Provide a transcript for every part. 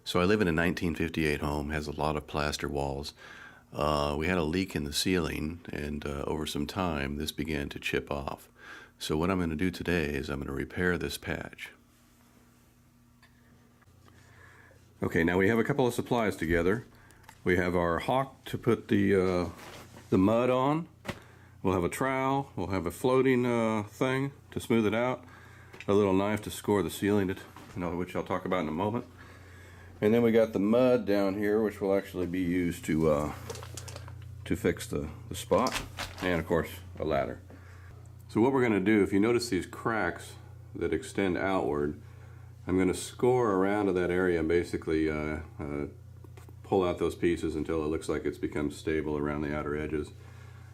So I live in a 1958 home, has a lot of plaster walls. We had a leak in the ceiling, and over some time this began to chip off. So what I'm going to do today is I'm going to repair this patch. Okay, now we have a couple of supplies together. We have our hawk to put the mud on. We'll have a trowel. We'll have a floating thing to smooth it out. A little knife to score the ceiling, which I'll talk about in a moment. And then we got the mud down here, which will actually be used to fix the spot, and of course a ladder. So what we're going to do, if you notice these cracks that extend outward, I'm going to score around to that area and basically pull out those pieces until it looks like it's become stable around the outer edges.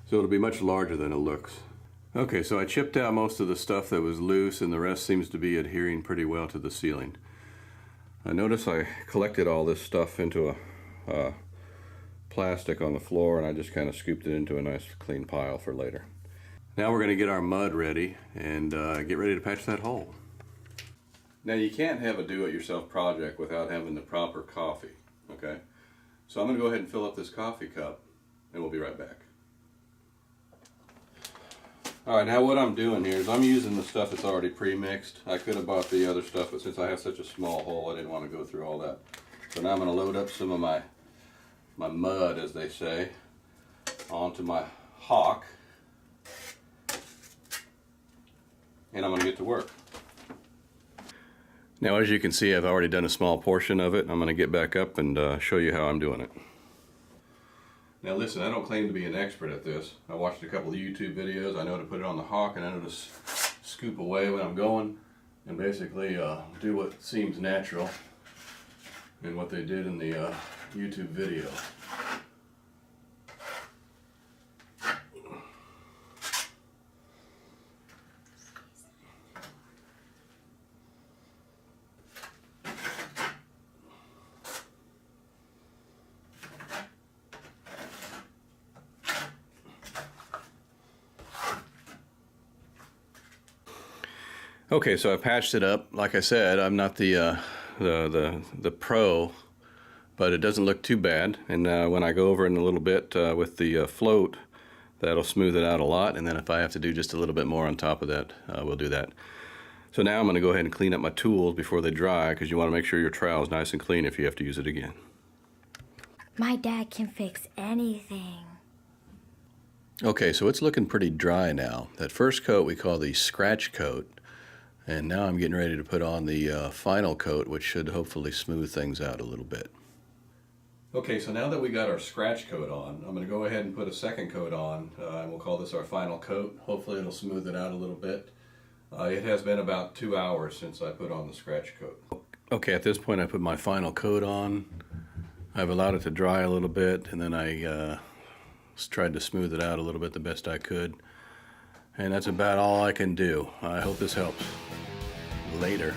So it'll be much larger than it looks. Okay, so I chipped out most of the stuff that was loose, and the rest seems to be adhering pretty well to the ceiling. I notice I collected all this stuff into a plastic on the floor, and I just kind of scooped it into a nice clean pile for later. Now we're going to get our mud ready and get ready to patch that hole. Now you can't have a do-it-yourself project without having the proper coffee, okay? So I'm going to go ahead and fill up this coffee cup, and we'll be right back. Alright, now what I'm doing here is I'm using the stuff that's already pre-mixed. I could have bought the other stuff, but since I have such a small hole, I didn't want to go through all that. So now I'm going to load up some of my mud, as they say, onto my hawk. And I'm going to get to work. Now as you can see, I've already done a small portion of it. I'm going to get back up and show you how I'm doing it. Now listen, I don't claim to be an expert at this. I watched a couple of YouTube videos. I know to put it on the hawk, and I know to scoop away when I'm going and basically do what seems natural and what they did in the YouTube video. Okay, so I patched it up. Like I said, I'm not the pro, but it doesn't look too bad. And when I go over in a little bit with the float, that'll smooth it out a lot. And then if I have to do just a little bit more on top of that, we'll do that. So now I'm going to go ahead and clean up my tools before they dry, because you want to make sure your trowel is nice and clean if you have to use it again. My dad can fix anything. Okay, so it's looking pretty dry now. That first coat we call the scratch coat. And now I'm getting ready to put on the final coat, which should hopefully smooth things out a little bit. Okay, so now that we got our scratch coat on, I'm going to go ahead and put a second coat on, and we'll call this our final coat. Hopefully it'll smooth it out a little bit. It has been about 2 hours since I put on the scratch coat. Okay, at this point I put my final coat on. I've allowed it to dry a little bit, and then I tried to smooth it out a little bit the best I could. And that's about all I can do. I hope this helps. Later.